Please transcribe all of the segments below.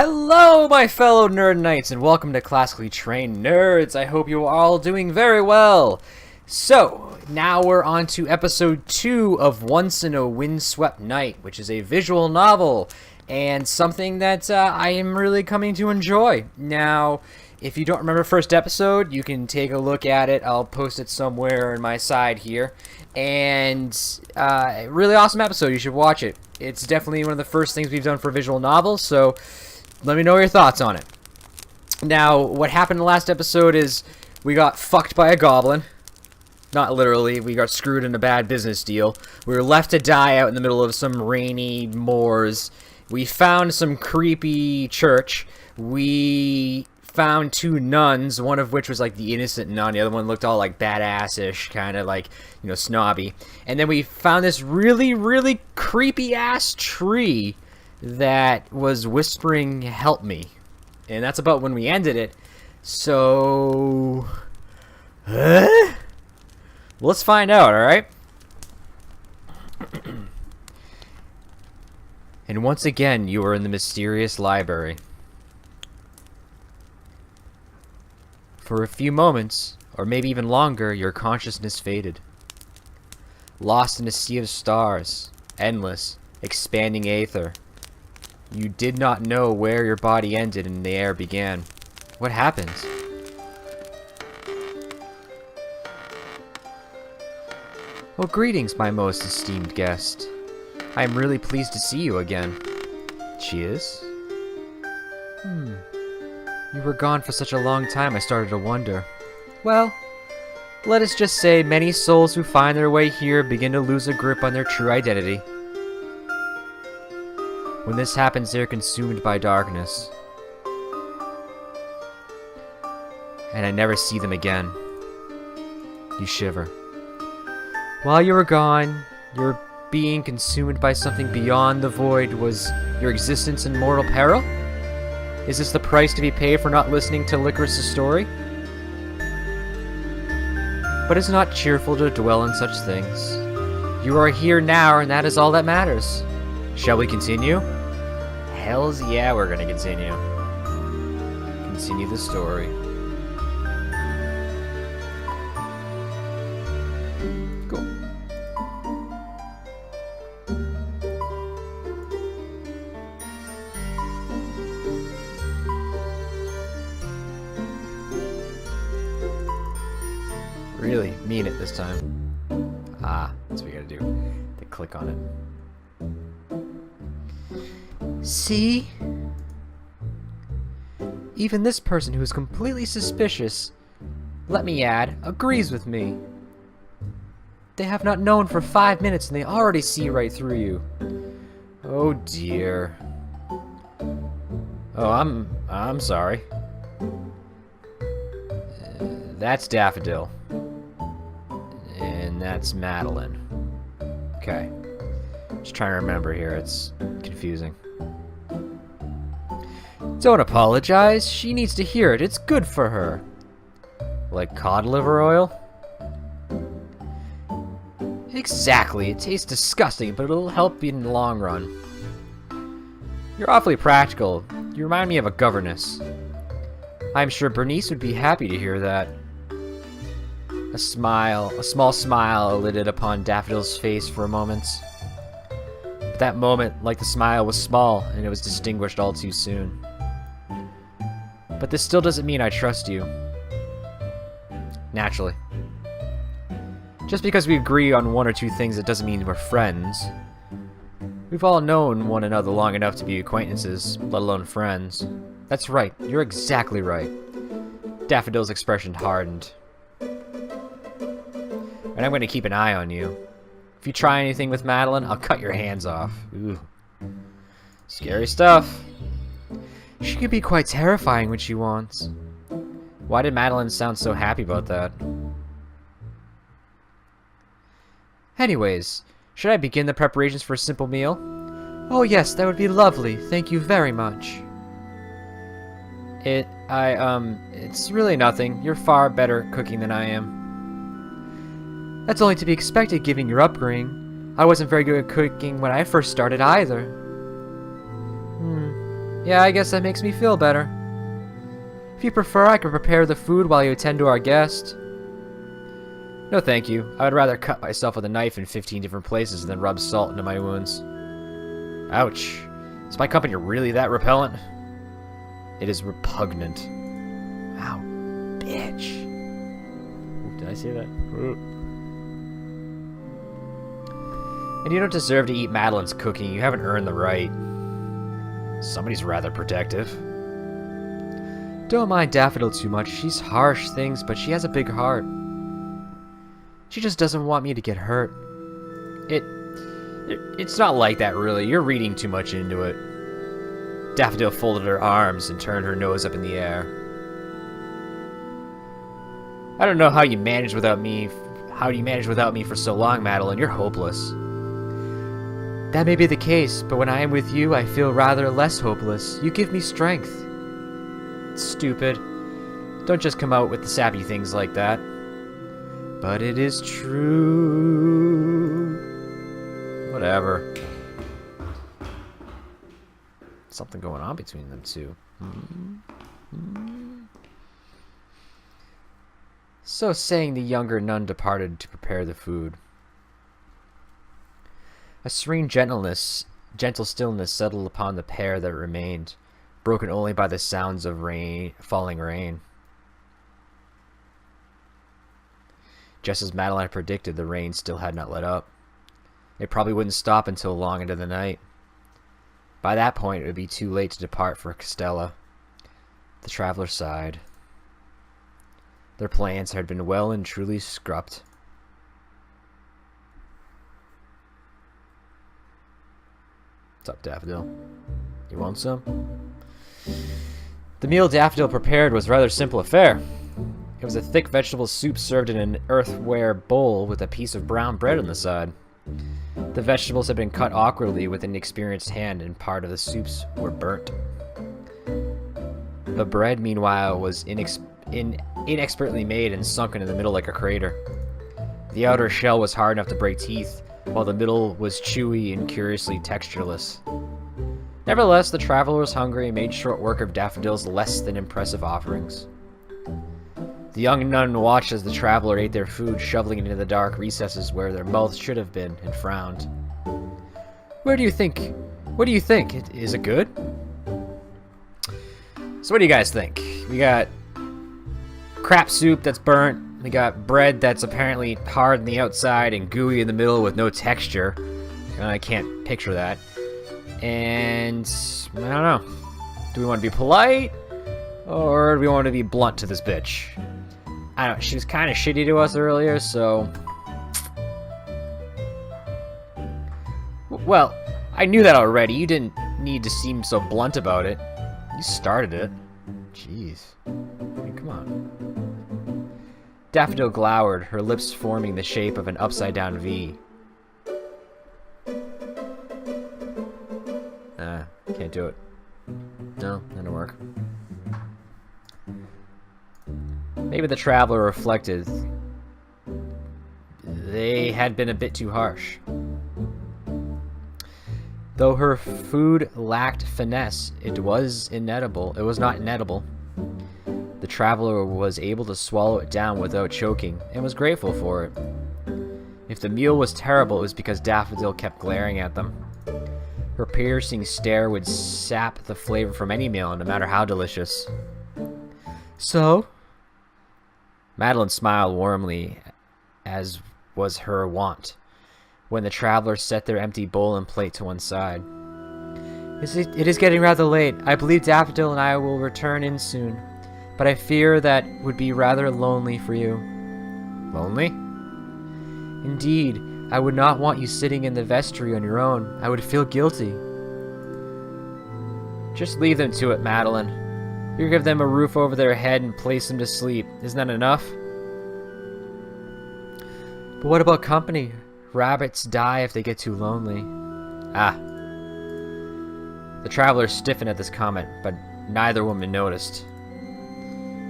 Hello, my fellow nerd knights, and welcome to Classically Trained Nerds. I hope you are all doing very well. So, now we're on to episode 2 of Once in a Windswept Night, which is a visual novel, and something that I am really coming to enjoy. Now, if you don't remember first episode, you can take a look at it. I'll post it somewhere on my side here. And really awesome episode. You should watch it. It's definitely one of the first things we've done for visual novels, so let me know your thoughts on it. Now, what happened in the last episode is we got fucked by a goblin. Not literally, we got screwed in a bad business deal. We were left to die out in the middle of some rainy moors. We found some creepy church. We found 2 nuns, one of which was like the innocent nun, the other one looked all like badass-ish, kind of like, you know, snobby. And then we found this really creepy-ass tree that was whispering, "Help me." And that's about when we ended it. So, let's find out, alright? And once again, you are in the mysterious library. For a few moments, or maybe even longer, your consciousness faded. Lost in a sea of stars, endless, expanding aether. You did not know where your body ended and the air began. What happened? Well, greetings, my most esteemed guest. I am really pleased to see you again. She is? You were gone for such a long time, I started to wonder. Well, let us just say many souls who find their way here begin to lose a grip on their true identity. When this happens, they are consumed by darkness. And I never see them again. You shiver. While you were gone, your being consumed by something beyond the void. Was your existence in mortal peril? Is this the price to be paid for not listening to Licorice's story? But it's not cheerful to dwell on such things. You are here now, and that is all that matters. Shall we continue? Hells yeah, we're gonna continue. Continue the story. Cool. Really mean it this time. Ah, that's what we gotta do. They click on it. See? Even this person who is completely suspicious, let me add, agrees with me. They have not known for 5 minutes and they already see right through you. Oh dear. Oh, I'm sorry. That's Daffodil. And that's Madeline. Okay. Just trying to remember here, it's confusing. Don't apologize, she needs to hear it, it's good for her. Like cod liver oil? Exactly, it tastes disgusting, but it'll help you in the long run. You're awfully practical, you remind me of a governess. I'm sure Bernice would be happy to hear that. A small smile elided upon Daffodil's face for a moment. But that moment, like the smile, was small, and it was distinguished all too soon. But this still doesn't mean I trust you. Naturally. Just because we agree on 1 or 2 things, it doesn't mean we're friends. We've all known one another long enough to be acquaintances, let alone friends. That's right, you're exactly right. Daffodil's expression hardened. And I'm going to keep an eye on you. If you try anything with Madeline, I'll cut your hands off. Ooh. Scary stuff. She can be quite terrifying when she wants. Why did Madeline sound so happy about that? Anyways, should I begin the preparations for a simple meal? Oh yes, that would be lovely. Thank you very much. It's really nothing. You're far better at cooking than I am. That's only to be expected given your upbringing. I wasn't very good at cooking when I first started either. Yeah, I guess that makes me feel better. If you prefer, I can prepare the food while you attend to our guest. No thank you. I would rather cut myself with a knife in 15 different places than rub salt into my wounds. Ouch. Is my company really that repellent? It is repugnant. Ow. Bitch. Ooh, did I say that? Ooh. And you don't deserve to eat Madeline's cooking. You haven't earned the right. Somebody's rather protective. Don't mind Daffodil too much. She's harsh things, but she has a big heart. She just doesn't want me to get hurt. It's not like that, really. You're reading too much into it. Daffodil folded her arms and turned her nose up in the air. I don't know how you managed without me. How do you manage without me for so long, Madeline? You're hopeless. That may be the case, but when I am with you, I feel rather less hopeless. You give me strength. Stupid. Don't just come out with the sappy things like that. But it is true. Whatever. Something going on between them two. So saying, the younger nun departed to prepare the food. A serene gentle stillness settled upon the pair that remained, broken only by the sounds of falling rain. Just as Madeline had predicted, the rain still had not let up. It probably wouldn't stop until long into the night. By that point, it would be too late to depart for Castella. The traveler sighed. Their plans had been well and truly scrubbed. What's up, Daffodil? You want some? The meal Daffodil prepared was a rather simple affair. It was a thick vegetable soup served in an earthenware bowl with a piece of brown bread on the side. The vegetables had been cut awkwardly with an inexperienced hand, and part of the soups were burnt. The bread, meanwhile, was inexpertly made and sunken in the middle like a crater. The outer shell was hard enough to break teeth, while the middle was chewy and curiously textureless. Nevertheless, the traveler was hungry and made short work of Daffodil's less than impressive offerings. The young nun watched as the traveler ate their food, shoveling it into the dark recesses where their mouths should have been, and frowned. What do you think? Is it good? So what do you guys think? We got crap soup that's burnt. We got bread that's apparently hard on the outside and gooey in the middle with no texture. I can't picture that. And I don't know. Do we want to be polite? Or do we want to be blunt to this bitch? I don't know. She was kind of shitty to us earlier, so... Well, I knew that already. You didn't need to seem so blunt about it. You started it. Jeez. I mean, come on. Daffodil glowered, her lips forming the shape of an upside-down V. Can't do it. No, that didn't work. Maybe the traveler reflected. They had been a bit too harsh. Though her food lacked finesse, it was inedible. It was not inedible. The traveler was able to swallow it down without choking, and was grateful for it. If the meal was terrible, it was because Daffodil kept glaring at them. Her piercing stare would sap the flavor from any meal, no matter how delicious. So? Madeline smiled warmly, as was her wont, when the travelers set their empty bowl and plate to one side. It is getting rather late. I believe Daffodil and I will return in soon, but I fear that would be rather lonely for you. Lonely? Indeed, I would not want you sitting in the vestry on your own. I would feel guilty. Just leave them to it, Madeline. You give them a roof over their head and place them to sleep. Isn't that enough? But what about company? Rabbits die if they get too lonely. Ah. The traveler stiffened at this comment, but neither woman noticed.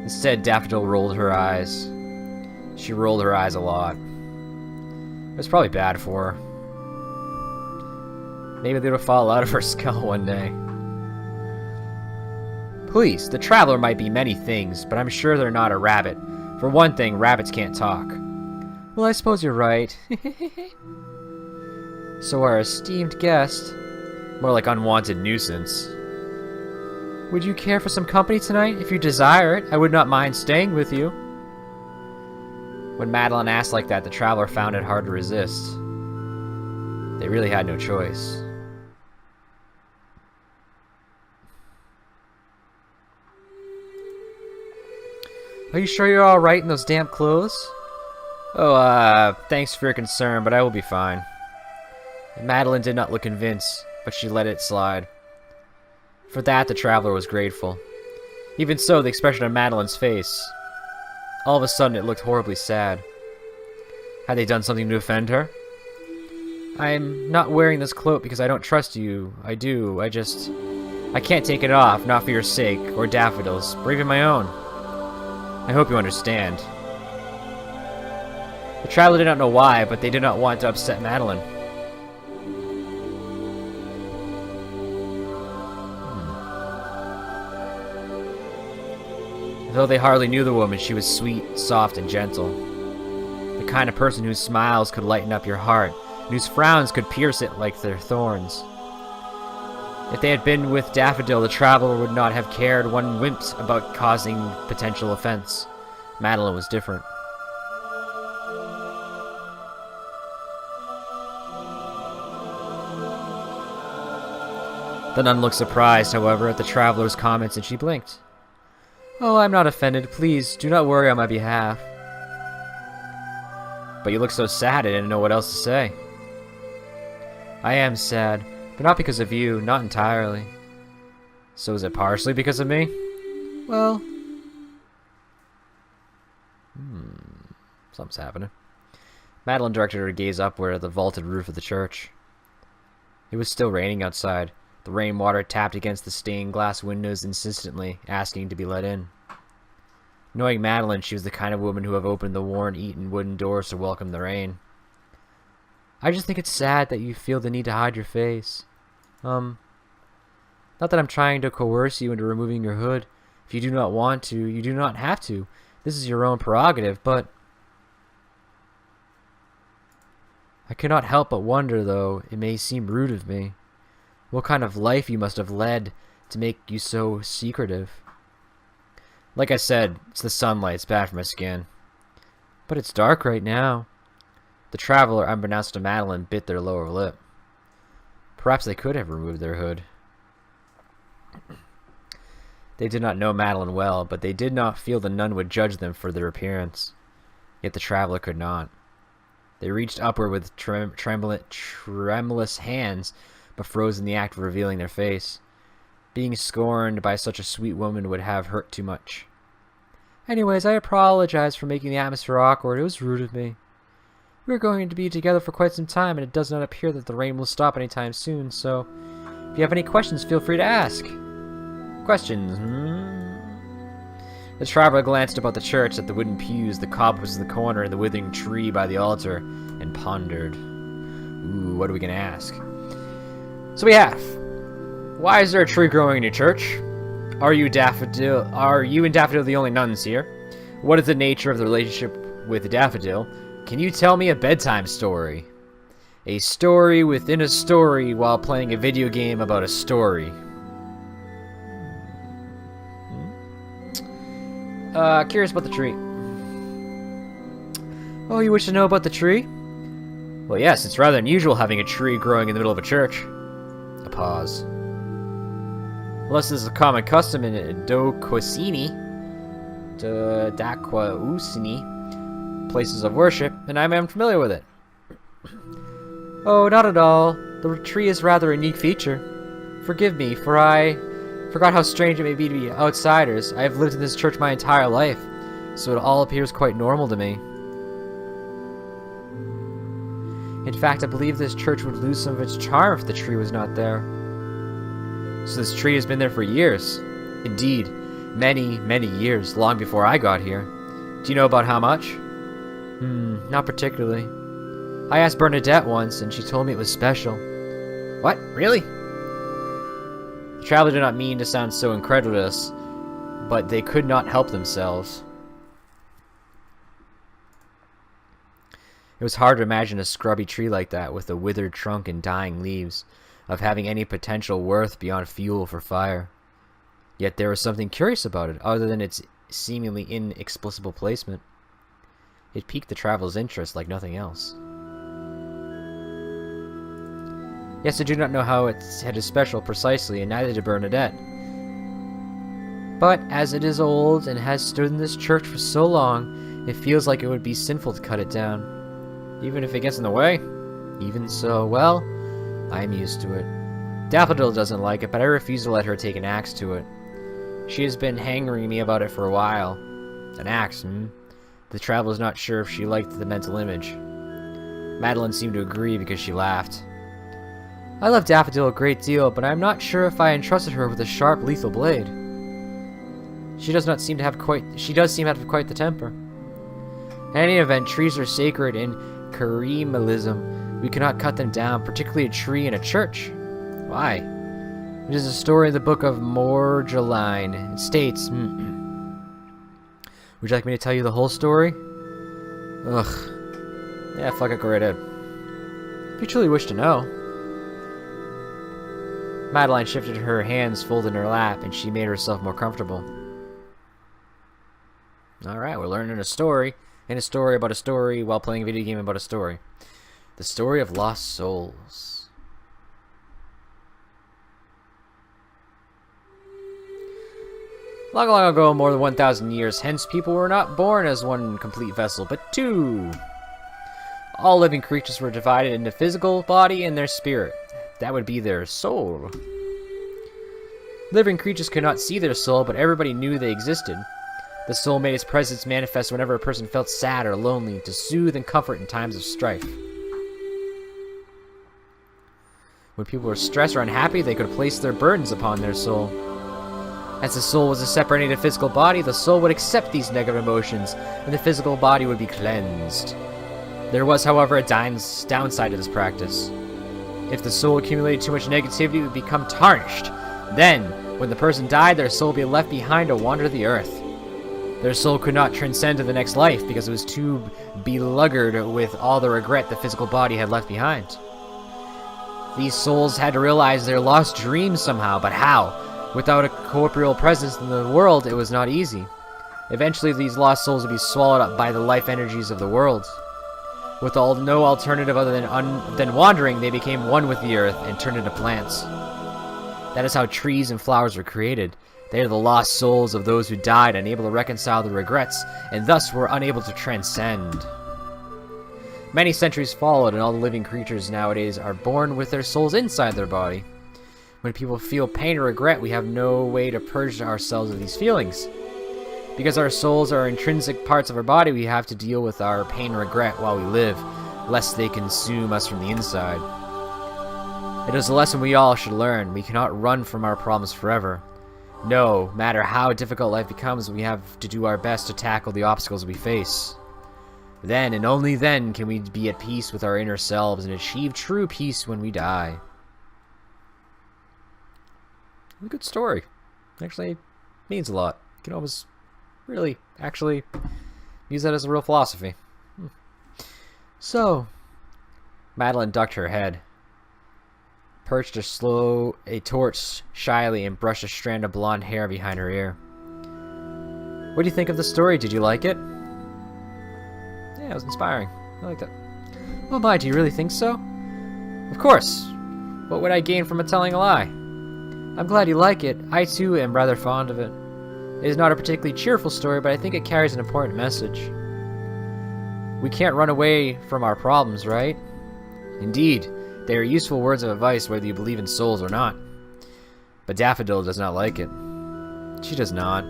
Instead, Daffodil rolled her eyes. She rolled her eyes a lot. It was probably bad for her. Maybe they would fall out of her skull one day. Please, the traveler might be many things, but I'm sure they're not a rabbit. For one thing, rabbits can't talk. Well, I suppose you're right. So our esteemed guest, more like unwanted nuisance. Would you care for some company tonight? If you desire it, I would not mind staying with you. When Madeline asked like that, the traveler found it hard to resist. They really had no choice. Are you sure you're alright in those damp clothes? Oh, thanks for your concern, but I will be fine. Madeline did not look convinced, but she let it slide. For that, the traveler was grateful. Even so, the expression on Madeline's face, all of a sudden it looked horribly sad. Had they done something to offend her? I'm not wearing this cloak because I don't trust you. I do. I can't take it off, not for your sake, or Daffodil's, or even my own. I hope you understand. The traveler did not know why, but they did not want to upset Madeline. Though they hardly knew the woman, she was sweet, soft, and gentle. The kind of person whose smiles could lighten up your heart, and whose frowns could pierce it like their thorns. If they had been with Daffodil, the traveler would not have cared one whimp about causing potential offense. Madeline was different. The nun looked surprised, however, at the traveler's comments, and she blinked. Oh, I'm not offended. Please, do not worry on my behalf. But you look so sad I didn't know what else to say. I am sad, but not because of you, not entirely. So is it partially because of me? Well... Something's happening. Madeline directed her gaze upward at the vaulted roof of the church. It was still raining outside. The rainwater tapped against the stained glass windows insistently, asking to be let in. Knowing Madeline, she was the kind of woman who would have opened the worm-eaten wooden doors to welcome the rain. I just think it's sad that you feel the need to hide your face. Not that I'm trying to coerce you into removing your hood. If you do not want to, you do not have to. This is your own prerogative, but... I cannot help but wonder, though, it may seem rude of me. What kind of life you must have led to make you so secretive. Like I said, it's the sunlight, it's bad for my skin. But it's dark right now. The traveler, unbeknownst to Madeline, bit their lower lip. Perhaps they could have removed their hood. They did not know Madeline well, but they did not feel the nun would judge them for their appearance. Yet the traveler could not. They reached upward with tremulous hands, but froze in the act of revealing their face. Being scorned by such a sweet woman would have hurt too much. Anyways, I apologize for making the atmosphere awkward. It was rude of me. We're going to be together for quite some time, and it does not appear that the rain will stop anytime soon, so if you have any questions, feel free to ask. Questions, The traveler glanced about the church at the wooden pews, the cobwebs in the corner, and the withering tree by the altar, and pondered. Ooh, what are we going to ask? So we have, why is there a tree growing in your church? Are you and Daffodil the only nuns here? What is the nature of the relationship with Daffodil? Can you tell me a bedtime story? A story within a story while playing a video game about a story. Curious about the tree. Oh, you wish to know about the tree? Well, yes, it's rather unusual having a tree growing in the middle of a church. A pause. Unless this is a common custom in Daquasini, places of worship, and I'm unfamiliar with it. Oh, not at all. The tree is rather a unique feature. Forgive me, for I forgot how strange it may be to be outsiders. I have lived in this church my entire life, so it all appears quite normal to me. In fact, I believe this church would lose some of its charm if the tree was not there. So this tree has been there for years. Indeed, many, many years, long before I got here. Do you know about how much? Not particularly. I asked Bernadette once, and she told me it was special. What? Really? The traveler did not mean to sound so incredulous, but they could not help themselves. It was hard to imagine a scrubby tree like that, with a withered trunk and dying leaves, of having any potential worth beyond fuel for fire. Yet there was something curious about it, other than its seemingly inexplicable placement. It piqued the traveler's interest like nothing else. Yes, I do not know how its head is special precisely, and neither did Bernadette. But as it is old and has stood in this church for so long, it feels like it would be sinful to cut it down. Even if it gets in the way? Even so, well, I am used to it. Daffodil doesn't like it, but I refuse to let her take an axe to it. She has been hangering me about it for a while. An axe, The traveler's not sure if she liked the mental image. Madeline seemed to agree because she laughed. I love Daffodil a great deal, but I am not sure if I entrusted her with a sharp, lethal blade. She does seem to have quite the temper. In any event, trees are sacred in Karimalism. We cannot cut them down, particularly a tree in a church. Why? It is a story in the book of Morgeline. It states, Would you like me to tell you the whole story? Ugh. Yeah, fuck it, go right ahead. If you truly wish to know. Madeline shifted her hands folded in her lap, and she made herself more comfortable. Alright, we're learning a story. And a story about a story while playing a video game about a story. The story of lost souls. Long, long ago, more than 1,000 years hence, people were not born as one complete vessel, but two. All living creatures were divided into physical body and their spirit. That would be their soul. Living creatures could not see their soul, but everybody knew they existed. The soul made its presence manifest whenever a person felt sad or lonely, to soothe and comfort in times of strife. When people were stressed or unhappy, they could place their burdens upon their soul. As the soul was a separated physical body, the soul would accept these negative emotions, and the physical body would be cleansed. There was, however, a downside to this practice. If the soul accumulated too much negativity, it would become tarnished. Then, when the person died, their soul would be left behind to wander the earth. Their soul could not transcend to the next life because it was too beluggered with all the regret the physical body had left behind. These souls had to realize their lost dreams somehow, but how? Without a corporeal presence in the world, it was not easy. Eventually, these lost souls would be swallowed up by the life energies of the world. With no alternative other than wandering, they became one with the earth and turned into plants. That is how trees and flowers were created. They are the lost souls of those who died, unable to reconcile the regrets, and thus were unable to transcend. Many centuries followed, and all the living creatures nowadays are born with their souls inside their body. When people feel pain or regret, we have no way to purge ourselves of these feelings. Because our souls are intrinsic parts of our body, we have to deal with our pain and regret while we live, lest they consume us from the inside. It is a lesson we all should learn. We cannot run from our problems forever. No matter how difficult life becomes, we have to do our best to tackle the obstacles we face. Then, and only then, can we be at peace with our inner selves and achieve true peace when we die. A good story. Actually, means a lot. You can always really, actually, use that as a real philosophy. So, Madeline ducked her head, perched a torch shyly, and brushed a strand of blonde hair behind her ear. What do you think of the story? Did you like it? Yeah, it was inspiring. I liked it. Oh my, do you really think so? Of course. What would I gain from telling a lie? I'm glad you like it. I too am rather fond of it. It is not a particularly cheerful story, but I think it carries an important message. We can't run away from our problems, right? Indeed, they are useful words of advice whether you believe in souls or not. But Daffodil does not like it. She does not.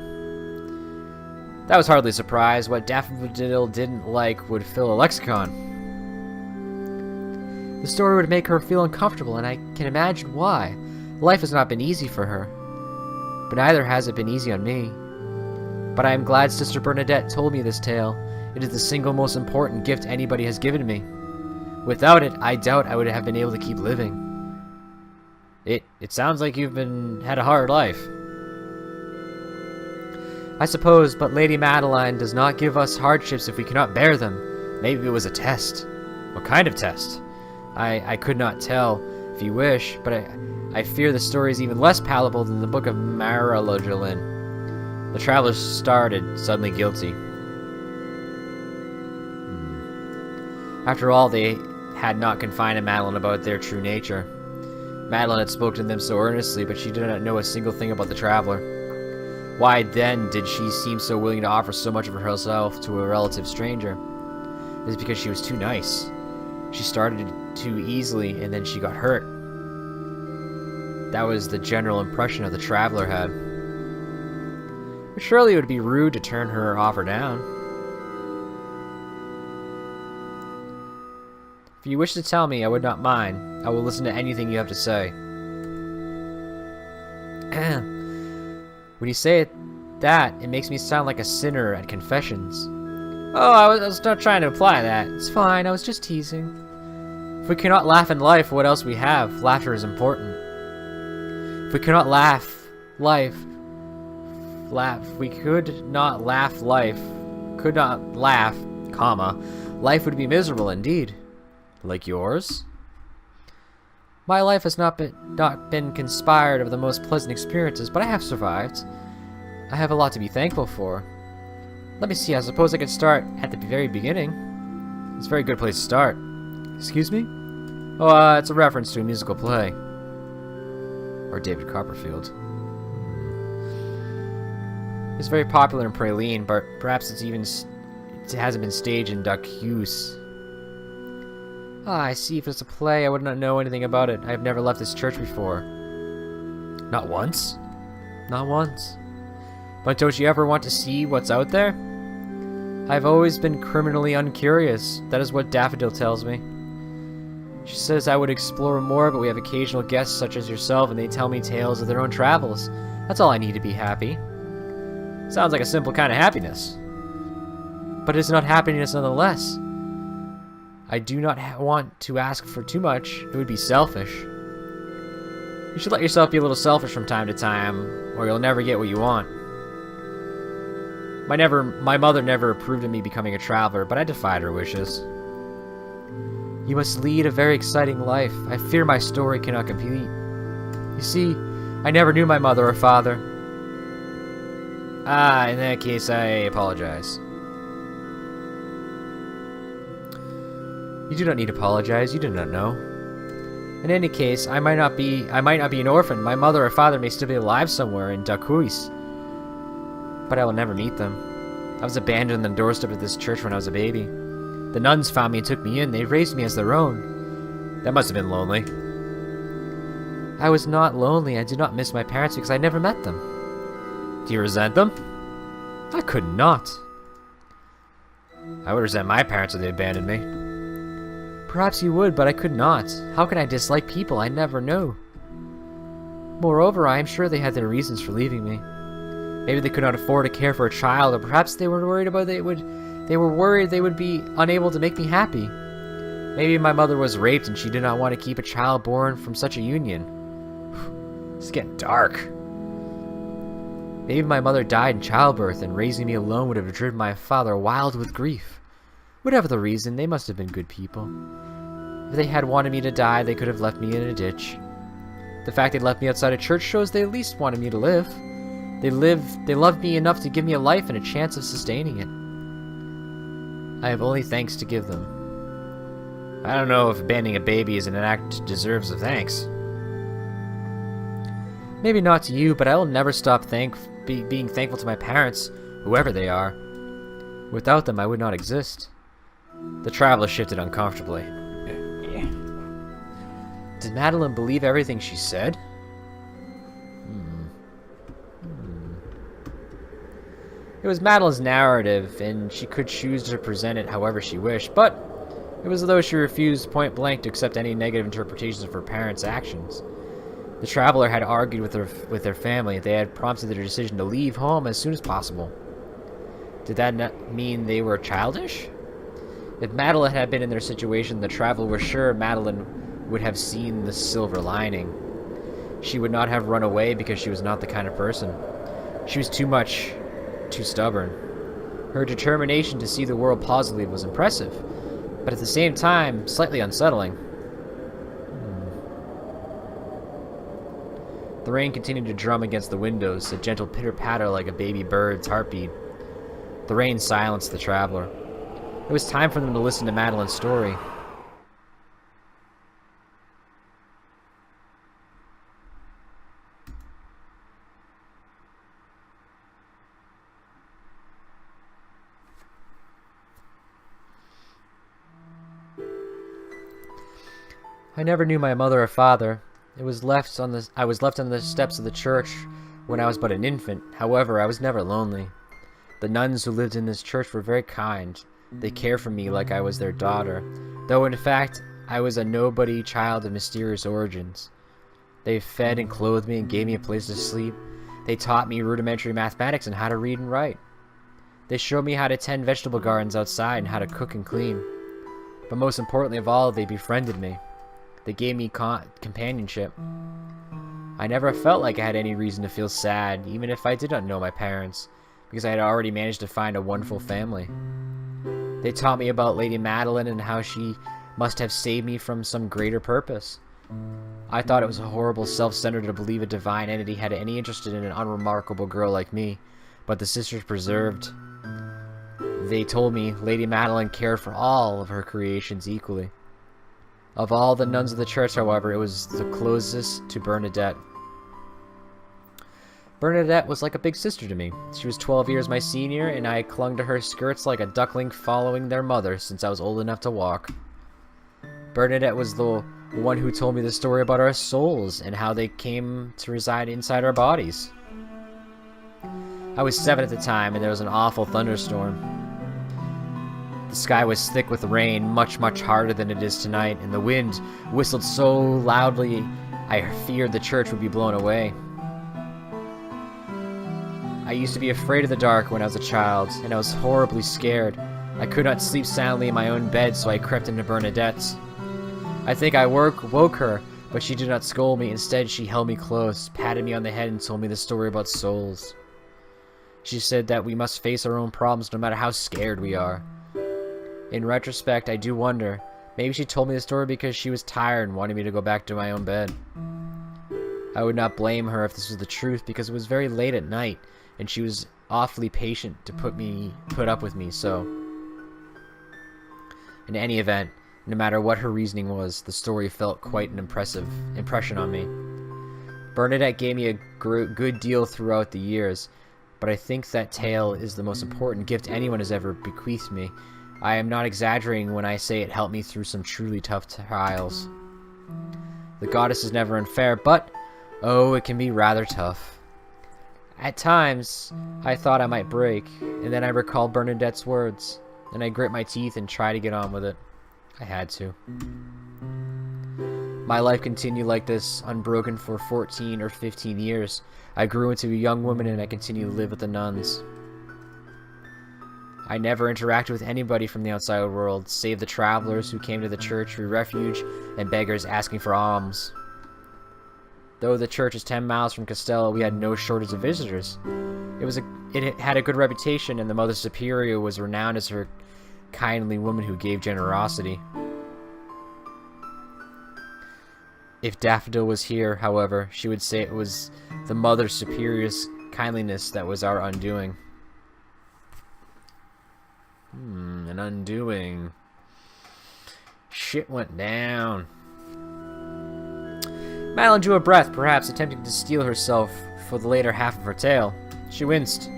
That was hardly a surprise. What Daffodil didn't like would fill a lexicon. The story would make her feel uncomfortable, and I can imagine why. Life has not been easy for her. But neither has it been easy on me. But I am glad Sister Bernadette told me this tale. It is the single most important gift anybody has given me. Without it, I doubt I would have been able to keep living. It sounds like you've had a hard life. I suppose, but Lady Madeline does not give us hardships if we cannot bear them. Maybe it was a test. What kind of test? I could not tell, if you wish, but I fear the story is even less palatable than the Book of Marilyn. The traveler started, suddenly guilty. After all, they had not confided Madeline about their true nature. Madeline had spoken to them so earnestly, but she did not know a single thing about the traveler. Why then did she seem so willing to offer so much of herself to a relative stranger? It is because she was too nice. She started too easily, and then she got hurt. That was the general impression of the traveler had. But surely it would be rude to turn her offer down. If you wish to tell me, I would not mind. I will listen to anything you have to say. When you say it makes me sound like a sinner at confessions. Oh, I was not trying to imply that. It's fine, I was just teasing. If we cannot laugh in life, what else we have? Laughter is important. If we cannot laugh life, comma, life would be miserable indeed. Like yours? My life has not been conspired of the most pleasant experiences, but I have survived. I have a lot to be thankful for. Let me see, I suppose I could start at the very beginning. It's a very good place to start. Excuse me? Oh, it's a reference to a musical play. Or David Copperfield. It's very popular in Praline, but perhaps it hasn't been staged in Ducuse. Ah, I see. If it's a play, I would not know anything about it. I have never left this church before. Not once? Not once. But don't you ever want to see what's out there? I've always been criminally uncurious. That is what Daffodil tells me. She says I would explore more, but we have occasional guests such as yourself, and they tell me tales of their own travels. That's all I need to be happy. Sounds like a simple kind of happiness. But it is not happiness nonetheless. I do not want to ask for too much. It would be selfish. You should let yourself be a little selfish from time to time, or you'll never get what you want. My mother never approved of me becoming a traveler, but I defied her wishes. You must lead a very exciting life. I fear my story cannot complete. You see, I never knew my mother or father. Ah, in that case, I apologize. You do not need to apologize. You do not know. In any case, I might not be an orphan. My mother or father may still be alive somewhere in Ducuse, but I will never meet them. I was abandoned on the doorstep of this church when I was a baby. The nuns found me and took me in. They raised me as their own. That must have been lonely. I was not lonely. I did not miss my parents because I never met them. Do you resent them? I could not. I would resent my parents if they abandoned me. Perhaps you would, but I could not. How can I dislike people I never knew? Moreover, I am sure they had their reasons for leaving me. Maybe they could not afford to care for a child, or perhaps they were worried they would be unable to make me happy. Maybe my mother was raped and she did not want to keep a child born from such a union. It's getting dark. Maybe my mother died in childbirth, and raising me alone would have driven my father wild with grief. Whatever the reason, they must have been good people. If they had wanted me to die, they could have left me in a ditch. The fact they left me outside a church shows they at least wanted me to live. They loved me enough to give me a life and a chance of sustaining it. I have only thanks to give them. I don't know if abandoning a baby is an act deserves of thanks. Maybe not to you, but I will never stop being thankful to my parents, whoever they are. Without them, I would not exist. The traveler shifted uncomfortably. Did Madeline believe everything she said? It was Madeline's narrative, and she could choose to present it however she wished, but it was as though she refused point blank to accept any negative interpretations of her parents' actions. The traveler had argued with their family. They had prompted their decision to leave home as soon as possible. Did that not mean they were childish? If Madeline had been in their situation, the traveler was sure Madeline would have seen the silver lining. She would not have run away because she was not the kind of person. She was too stubborn. Her determination to see the world positively was impressive, but at the same time, slightly unsettling. The rain continued to drum against the windows, a gentle pitter-patter like a baby bird's heartbeat. The rain silenced the traveler. It was time for them to listen to Madeline's story. I never knew my mother or father. I was left on the steps of the church when I was but an infant. However, I was never lonely. The nuns who lived in this church were very kind. They cared for me like I was their daughter, though in fact I was a nobody child of mysterious origins. They fed and clothed me and gave me a place to sleep. They taught me rudimentary mathematics and how to read and write. They showed me how to tend vegetable gardens outside and how to cook and clean. But most importantly of all, they befriended me. They gave me companionship. I never felt like I had any reason to feel sad, even if I did not know my parents, because I had already managed to find a wonderful family. They taught me about Lady Madeline and how she must have saved me from some greater purpose. I thought it was horrible self-centered to believe a divine entity had any interest in an unremarkable girl like me, but the sisters preserved. They told me Lady Madeline cared for all of her creations equally. Of all the nuns of the church, however, it was the closest to Bernadette. Bernadette was like a big sister to me. She was 12 years my senior, and I clung to her skirts like a duckling following their mother since I was old enough to walk. Bernadette was the one who told me the story about our souls and how they came to reside inside our bodies. I was 7 at the time, and there was an awful thunderstorm. The sky was thick with rain, much harder than it is tonight, and the wind whistled so loudly I feared the church would be blown away. I used to be afraid of the dark when I was a child, and I was horribly scared. I could not sleep soundly in my own bed, so I crept into Bernadette's. I think I woke her, but she did not scold me. Instead, she held me close, patted me on the head, and told me the story about souls. She said that we must face our own problems no matter how scared we are. In retrospect, I do wonder, maybe she told me the story because she was tired and wanted me to go back to my own bed. I would not blame her if this was the truth, because it was very late at night, and she was awfully patient to put up with me, so... In any event, no matter what her reasoning was, the story felt quite an impressive impression on me. Bernadette gave me a good deal throughout the years, but I think that tale is the most important gift anyone has ever bequeathed me. I am not exaggerating when I say it helped me through some truly tough trials. The goddess is never unfair, but, oh, it can be rather tough. At times, I thought I might break, and then I recalled Bernadette's words, and I grit my teeth and try to get on with it. I had to. My life continued like this, unbroken for 14 or 15 years. I grew into a young woman, and I continued to live with the nuns. I never interacted with anybody from the outside world, save the travelers who came to the church for refuge and beggars asking for alms. Though the church is 10 miles from Costello, we had no shortage of visitors. It had a good reputation, and the Mother Superior was renowned as her kindly woman who gave generosity. If Daffodil was here, however, she would say it was the Mother Superior's kindliness that was our undoing. An undoing. Shit went down. Madeline drew a breath, perhaps attempting to steel herself for the later half of her tale. She winced.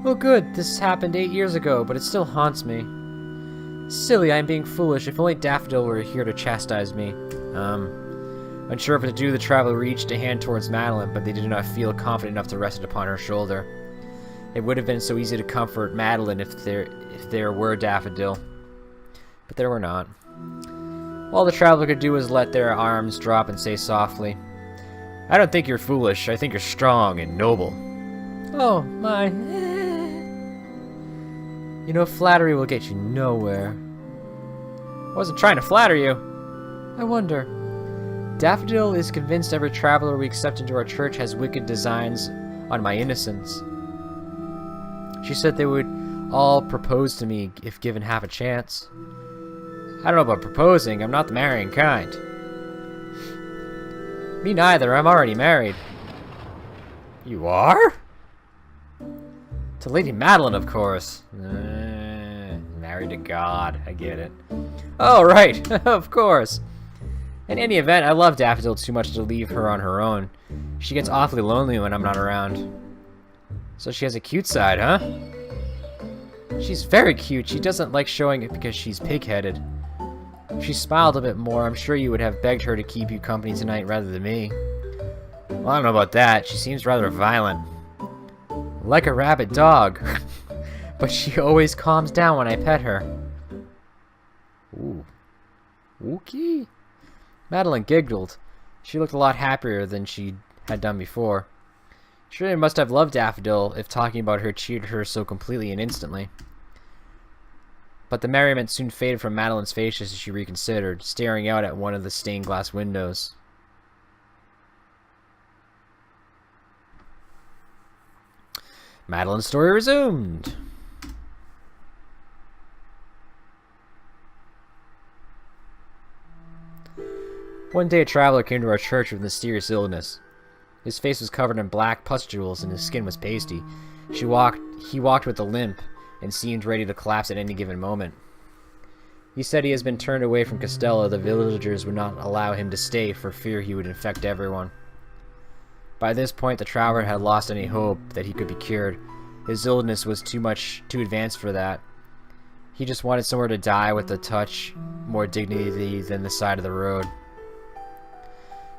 Oh good, this happened 8 years ago, but it still haunts me. Silly, I am being foolish. If only Daffodil were here to chastise me. Unsure what to do, the traveler reached a hand towards Madeline, but they did not feel confident enough to rest it upon her shoulder. It would have been so easy to comfort Madeline if there were Daffodil. But there were not. All the traveler could do was let their arms drop and say softly, I don't think you're foolish, I think you're strong and noble. Oh, my. You know, flattery will get you nowhere. I wasn't trying to flatter you. I wonder. Daffodil is convinced every traveler we accept into our church has wicked designs on my innocence. She said they would all propose to me if given half a chance. I don't know about proposing. I'm not the marrying kind. Me neither. I'm already married. You are? To Lady Madeline, of course. Married to God. I get it. Oh, right. Of course. In any event, I love Daffodil too much to leave her on her own. She gets awfully lonely when I'm not around. So she has a cute side, huh? She's very cute. She doesn't like showing it because she's pig-headed. If she smiled a bit more, I'm sure you would have begged her to keep you company tonight rather than me. Well, I don't know about that. She seems rather violent. Like a rabid dog. But she always calms down when I pet her. Ooh. Okay. Madeline giggled. She looked a lot happier than she had done before. She really must have loved Daffodil if talking about her cheered her so completely and instantly. But the merriment soon faded from Madeline's face as she reconsidered, staring out at one of the stained glass windows. Madeline's story resumed. One day a traveler came to our church with a mysterious illness. His face was covered in black pustules and his skin was pasty. He walked with a limp and seemed ready to collapse at any given moment. He said he has been turned away from Costello. The villagers would not allow him to stay for fear he would infect everyone. By this point, the traveler had lost any hope that he could be cured. His illness was too advanced for that. He just wanted somewhere to die with a touch more dignity than the side of the road.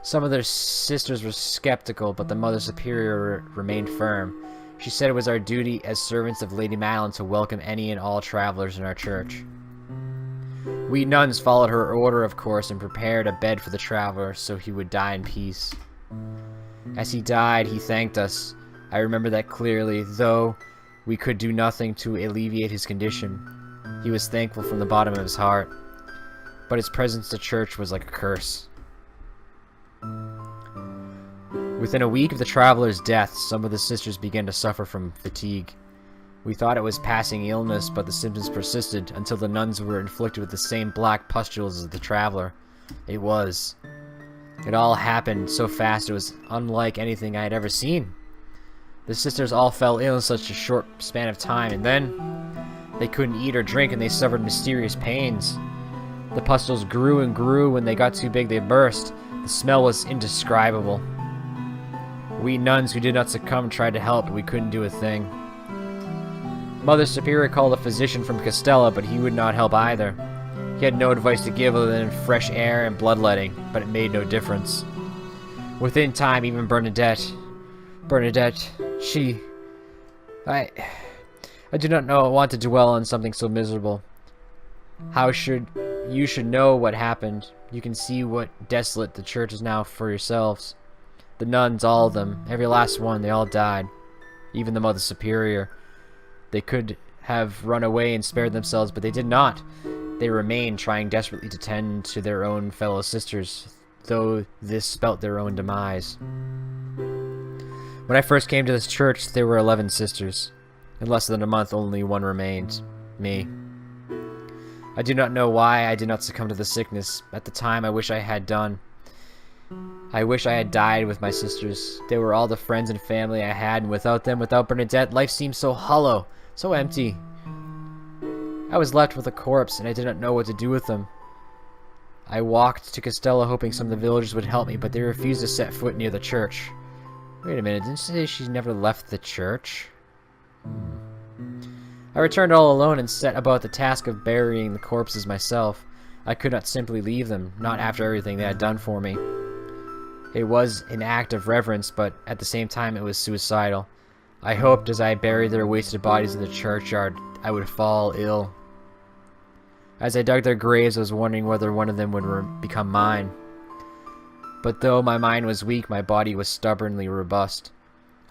Some of their sisters were skeptical, but the Mother Superior remained firm. She said it was our duty as servants of Lady Madeline to welcome any and all travelers in our church. We nuns followed her order, of course, and prepared a bed for the traveler so he would die in peace. As he died, he thanked us. I remember that clearly, though we could do nothing to alleviate his condition. He was thankful from the bottom of his heart, but his presence to church was like a curse. Within a week of the traveler's death, some of the sisters began to suffer from fatigue. We thought it was passing illness, but the symptoms persisted until the nuns were inflicted with the same black pustules as the traveler. It all happened so fast it was unlike anything I had ever seen. The sisters all fell ill in such a short span of time, and then they couldn't eat or drink and they suffered mysterious pains. The pustules grew and grew. When they got too big, they burst. The smell was indescribable. We nuns who did not succumb tried to help, but we couldn't do a thing. Mother Superior called a physician from Costello, but he would not help either. He had no advice to give other than fresh air and bloodletting, but it made no difference. Within time, even Bernadette, I do not want to dwell on something so miserable. You should know what happened. You can see what desolate the church is now for yourselves. The nuns, all of them, every last one, they all died. Even the Mother Superior. They could have run away and spared themselves, but they did not. They remained, trying desperately to tend to their own fellow sisters, though this spelt their own demise. When I first came to this church, there were 11 sisters. In less than a month, only one remained. Me. I do not know why I did not succumb to the sickness. At the time, I wish I had done. I wish I had died with my sisters. They were all the friends and family I had, and without them, without Bernadette, life seemed so hollow, so empty. I was left with a corpse, and I did not know what to do with them. I walked to Costello hoping some of the villagers would help me, but they refused to set foot near the church. Wait a minute, didn't she say she never left the church? I returned all alone and set about the task of burying the corpses myself. I could not simply leave them, not after everything they had done for me. It was an act of reverence, but at the same time it was suicidal. I hoped as I buried their wasted bodies in the churchyard, I would fall ill. As I dug their graves, I was wondering whether one of them would become mine. But though my mind was weak, my body was stubbornly robust.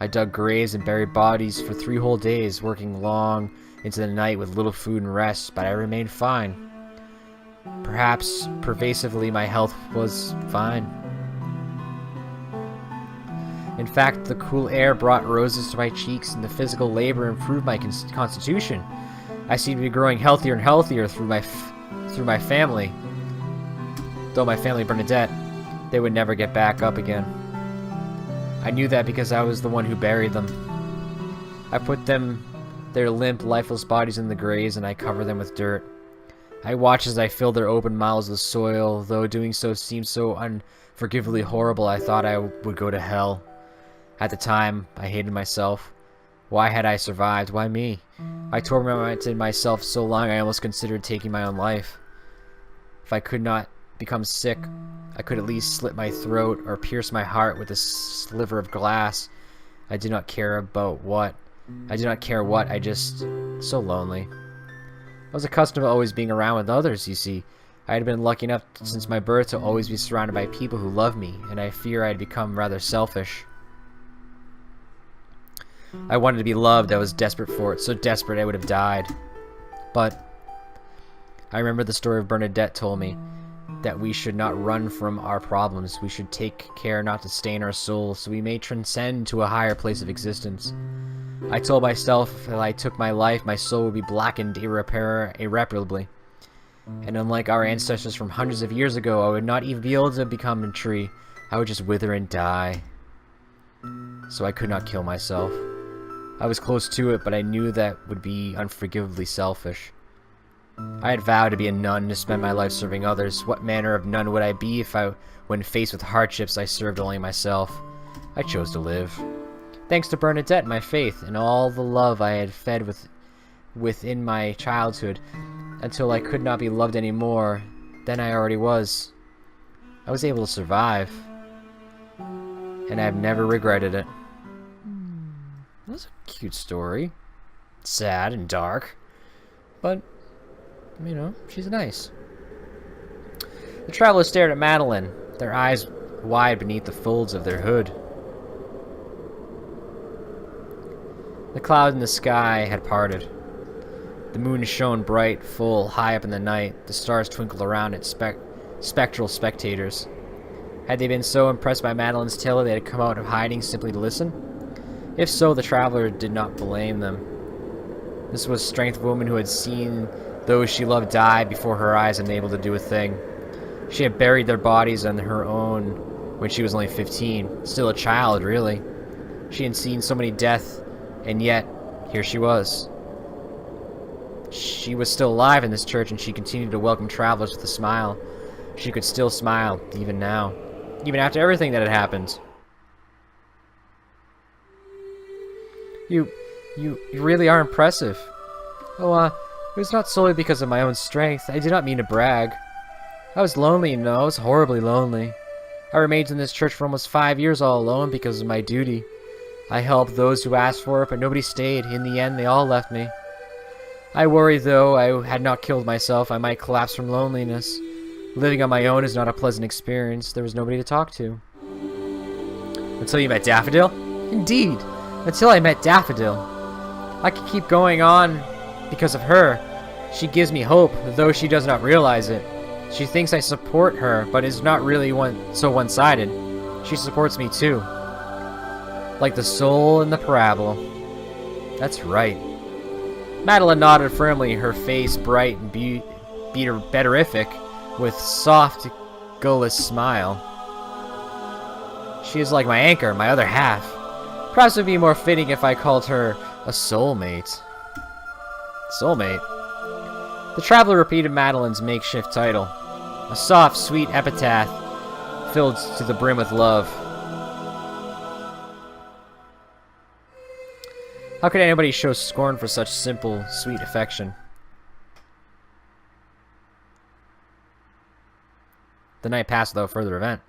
I dug graves and buried bodies for 3 whole days, working long into the night with little food and rest, but I remained fine. Perhaps, pervasively, my health was fine. In fact, the cool air brought roses to my cheeks, and the physical labor improved my constitution. I seemed to be growing healthier and healthier through my family. Though my family, Bernadette, they would never get back up again. I knew that because I was the one who buried them. I put their limp, lifeless bodies in the graves, and I covered them with dirt. I watched as I filled their open mouths with soil. Though doing so seemed so unforgivably horrible, I thought I would go to hell. At the time, I hated myself. Why had I survived? Why me? I tormented myself so long I almost considered taking my own life. If I could not become sick, I could at least slit my throat or pierce my heart with a sliver of glass. I did not care about what. I did not care what. I just... so lonely. I was accustomed to always being around with others, you see. I had been lucky enough since my birth to always be surrounded by people who loved me, and I fear I had become rather selfish. I wanted to be loved. I was desperate for it. So desperate I would have died. But I remember the story of Bernadette told me that we should not run from our problems. We should take care not to stain our souls so we may transcend to a higher place of existence. I told myself if I took my life, my soul would be blackened irreparably. And unlike our ancestors from hundreds of years ago, I would not even be able to become a tree. I would just wither and die. So I could not kill myself. I was close to it, but I knew that would be unforgivably selfish. I had vowed to be a nun, to spend my life serving others. What manner of nun would I be if when faced with hardships, I served only myself? I chose to live. Thanks to Bernadette, my faith, and all the love I had fed within my childhood, until I could not be loved anymore, then I already was. I was able to survive, and I have never regretted it. That was a cute story. Sad and dark, but, you know, she's nice. The travelers stared at Madeline, their eyes wide beneath the folds of their hood. The clouds in the sky had parted. The moon shone bright, full, high up in the night. The stars twinkled around its spectral spectators. Had they been so impressed by Madeline's tale that they had come out of hiding simply to listen? If so, the traveler did not blame them. This was a strength woman who had seen those she loved die before her eyes, unable to do a thing. She had buried their bodies on her own when she was only 15. Still a child, really. She had seen so many deaths, and yet, here she was. She was still alive in this church, and she continued to welcome travelers with a smile. She could still smile, even now. Even after everything that had happened. You really are impressive. Oh, it was not solely because of my own strength. I did not mean to brag. I was lonely, you know. I was horribly lonely. I remained in this church for almost 5 years all alone because of my duty. I helped those who asked for it, but nobody stayed. In the end, they all left me. I worry, though, I had not killed myself. I might collapse from loneliness. Living on my own is not a pleasant experience. There was nobody to talk to. Until you met Daffodil? Indeed. Until I met Daffodil. I could keep going on because of her. She gives me hope, though she does not realize it. She thinks I support her, but is not really so one-sided. She supports me too. Like the soul in the parable. That's right. Madeline nodded firmly, her face bright and betterific, with soft, guileless smile. She is like my anchor, my other half. Perhaps it would be more fitting if I called her a soulmate. Soulmate? The traveler repeated Madeline's makeshift title. A soft, sweet epitaph filled to the brim with love. How could anybody show scorn for such simple, sweet affection? The night passed without further event.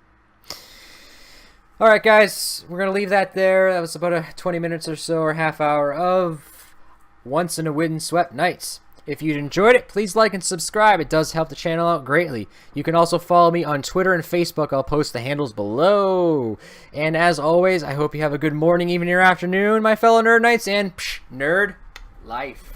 Alright guys, we're going to leave that there. That was about a 20 minutes or so, or half hour of Once in a WindSwept Nights. If you enjoyed it, please like and subscribe. It does help the channel out greatly. You can also follow me on Twitter and Facebook. I'll post the handles below. And as always, I hope you have a good morning, evening, or afternoon, my fellow Nerd Knights, and nerd life.